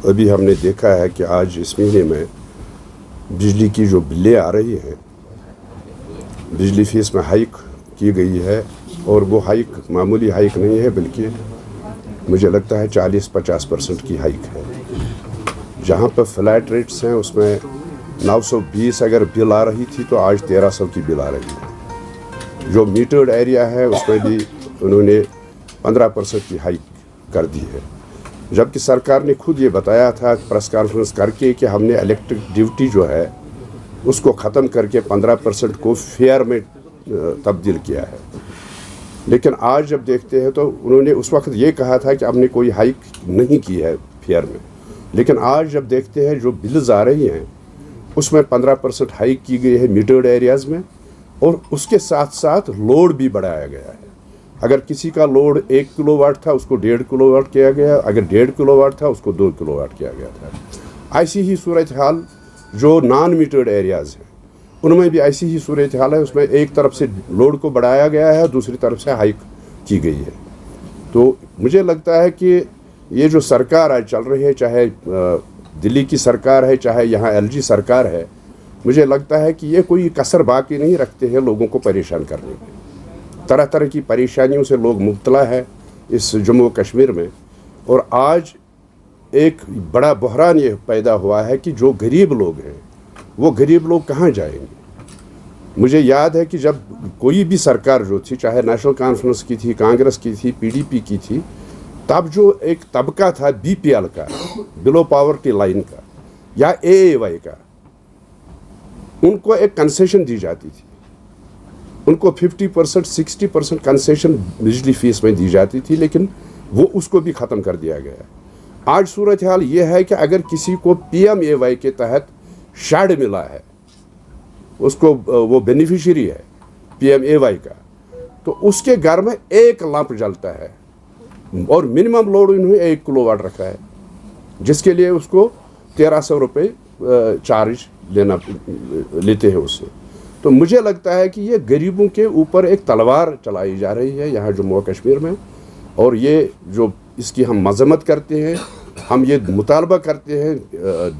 ابھی ہم نے دیکھا ہے کہ آج اس مہینے میں بجلی کی جو بلیں آ رہی ہیں، بجلی فیس میں ہائیک کی گئی ہے، اور وہ ہائیک معمولی ہائیک نہیں ہے بلکہ مجھے لگتا ہے 40-50% کی ہائیک ہے۔ جہاں پر فلیٹ ریٹس ہیں اس میں 920 اگر بل آ رہی تھی تو آج 1300 کی بل آ رہی ہے۔ جو میٹرڈ ایریا ہے اس میں بھی انہوں نے 15% کی ہائیک کر دی ہے، جبکہ سرکار نے خود یہ بتایا تھا پریس کانفرنس کر کے کہ ہم نے الیکٹرک ڈیوٹی جو ہے اس کو ختم کر کے 15% کو فیئر میں تبدیل کیا ہے۔ لیکن آج جب دیکھتے ہیں تو انہوں نے اس وقت یہ کہا تھا کہ ہم نے کوئی ہائیک نہیں کی ہے فیئر میں، لیکن آج جب دیکھتے ہیں جو بلز آ رہی ہیں اس میں 15% ہائیک کی گئی ہے میٹرڈ ایریاز میں، اور اس کے ساتھ ساتھ لوڈ بھی بڑھایا گیا ہے۔ اگر کسی کا لوڈ 1 کلو واٹ تھا اس کو 1.5 کلو واٹ کیا گیا، اگر 1.5 کلو واٹ تھا اس کو 2 کلو واٹ کیا گیا تھا۔ ایسی ہی صورتحال جو نان میٹرڈ ایریاز ہیں ان میں بھی ایسی ہی صورتحال ہے، اس میں ایک طرف سے لوڈ کو بڑھایا گیا ہے، دوسری طرف سے ہائیک کی گئی ہے۔ تو مجھے لگتا ہے کہ یہ جو سرکار آج چل رہی ہے، چاہے دلی کی سرکار ہے چاہے یہاں LG سرکار ہے، مجھے لگتا ہے کہ یہ کوئی کسر باقی نہیں رکھتے ہیں لوگوں کو پریشان کرنے میں۔ طرح طرح کی پریشانیوں سے لوگ مبتلا ہے اس جموں و کشمیر میں، اور آج ایک بڑا بحران یہ پیدا ہوا ہے کہ جو غریب لوگ ہیں وہ غریب لوگ کہاں جائیں گے۔ مجھے یاد ہے کہ جب کوئی بھی سرکار جو تھی، چاہے نیشنل کانفرنس کی تھی، کانگریس کی تھی، PDP کی تھی، تب جو ایک طبقہ تھا BPL کا، بلو پاورٹی لائن کا، یا AAY کا، ان کو ایک کنسیشن دی جاتی تھی، ان کو 50% 60% کنسیشن بجلی فیس میں دی جاتی تھی، لیکن وہ اس کو بھی ختم کر دیا گیا ہے۔ آج صورتحال یہ ہے کہ اگر کسی کو PMAY کے تحت شیڈ ملا ہے، اس کو وہ بینیفیشری ہے PMAY کا، تو اس کے گھر میں 1 لمپ جلتا ہے، اور منیمم لوڈ انہوں نے 1 کلو واٹ رکھا ہے، جس کے لیے اس کو 1300 روپے چارج لیتے ہیں اس سے۔ تو مجھے لگتا ہے کہ یہ غریبوں کے اوپر ایک تلوار چلائی جا رہی ہے یہاں جموں و کشمیر میں، اور یہ جو اس کی ہم مذمت کرتے ہیں، ہم یہ مطالبہ کرتے ہیں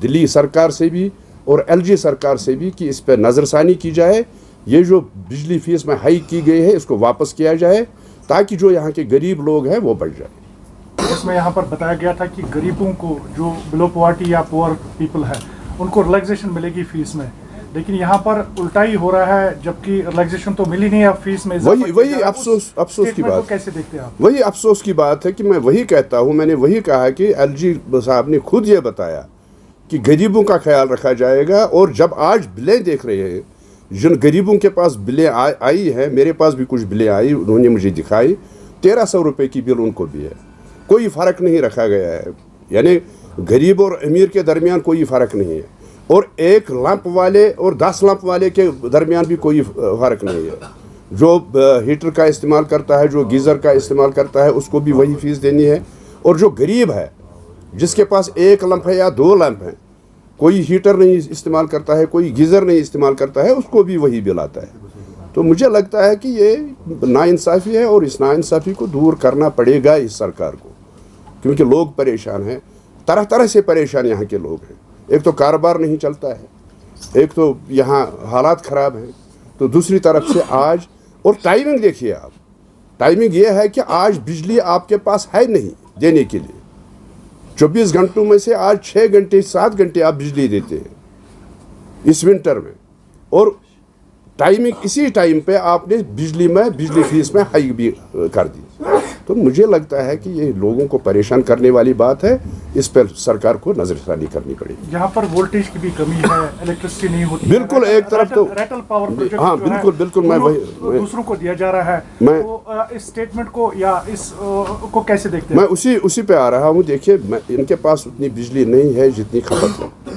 دلی سرکار سے بھی اور LG سرکار سے بھی کہ اس پہ نظر ثانی کی جائے، یہ جو بجلی فیس میں ہائیک کی گئی ہے اس کو واپس کیا جائے، تاکہ جو یہاں کے غریب لوگ ہیں وہ بچ جائیں۔ اس میں یہاں پر بتایا گیا تھا کہ غریبوں کو جو بلو پاورٹی یا پور پیپل ہے ان کو ریلیکسیشن ملے گی فیس میں، لیکن یہاں پر الٹا ہی ہو رہا ہے، جبکہ ریلیکسیشن تو ملی نہیں ہے فیس میں۔ وہی افسوس کی بات کیسے دیکھتے ہیں آپ؟ وہی افسوس کی بات ہے کہ میں وہی کہتا ہوں، میں نے وہی کہا کہ LG صاحب نے خود یہ بتایا کہ غریبوں کا خیال رکھا جائے گا، اور جب آج بلیں دیکھ رہے ہیں، جن غریبوں کے پاس بلیں آئی ہیں، میرے پاس بھی کچھ بلیں آئی، انہوں نے مجھے دکھائی، 1300 روپے کی بل ان کو بھی ہے، کوئی فرق نہیں رکھا گیا ہے، یعنی غریب اور امیر کے درمیان کوئی فرق نہیں ہے، اور 1 لمپ والے اور 10 لمپ والے کے درمیان بھی کوئی فرق نہیں ہے۔ جو ہیٹر کا استعمال کرتا ہے، جو گیزر کا استعمال کرتا ہے، اس کو بھی وہی فیس دینی ہے، اور جو غریب ہے جس کے پاس 1 لمپ ہے یا 2 لمپ ہیں، کوئی ہیٹر نہیں استعمال کرتا ہے، کوئی گیزر نہیں استعمال کرتا ہے، اس کو بھی وہی بل آتا ہے۔ تو مجھے لگتا ہے کہ یہ ناانصافی ہے، اور اس ناانصافی کو دور کرنا پڑے گا اس سرکار کو، کیونکہ لوگ پریشان ہیں، طرح طرح سے پریشان یہاں کے لوگ ہیں۔ ایک تو کاروبار نہیں چلتا ہے، ایک تو یہاں حالات خراب ہیں، تو دوسری طرف سے آج اور ٹائمنگ دیکھیے آپ، ٹائمنگ یہ ہے کہ آج بجلی آپ کے پاس ہے نہیں دینے کے لیے، 24 گھنٹوں میں سے آج 6 گھنٹے 7 گھنٹے آپ بجلی دیتے ہیں اس ونٹر میں، اور ٹائمنگ اسی ٹائم پہ آپ نے بجلی فیس میں ہائیک بھی کر دی۔ تو مجھے لگتا ہے کہ یہ لوگوں کو پریشان کرنے والی بات ہے، اس پر سرکار کو نظر ثانی کرنی پڑے گی۔ یہاں پر وولٹیج کی بھی کمی ہے، الیکٹرسٹی نہیں ہوتی، بالکل ایک طرف تو ریٹل پاور پروجیکٹ ہاں بالکل میں دوسروں کو دیا جا رہا ہے، تو اس سٹیٹمنٹ کو یا اس کو کیسے دیکھتے ہیں؟ میں اسی پہ آ رہا ہوں۔ دیکھیے ان کے پاس اتنی بجلی نہیں ہے جتنی کھپت ہے،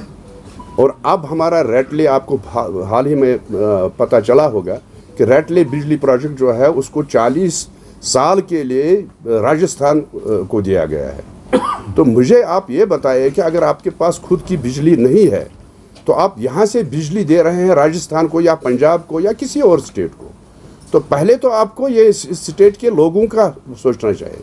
اور اب ہمارا ریٹلے، آپ کو حال ہی میں پتہ چلا ہوگا کہ ریٹلے بجلی پروجیکٹ جو ہے اس کو 40 سال کے لیے راجستھان کو دیا گیا ہے۔ تو مجھے آپ یہ بتائیں کہ اگر آپ کے پاس خود کی بجلی نہیں ہے تو آپ یہاں سے بجلی دے رہے ہیں راجستھان کو یا پنجاب کو یا کسی اور اسٹیٹ کو، تو پہلے تو آپ کو یہ اس اسٹیٹ کے لوگوں کا سوچنا چاہیے۔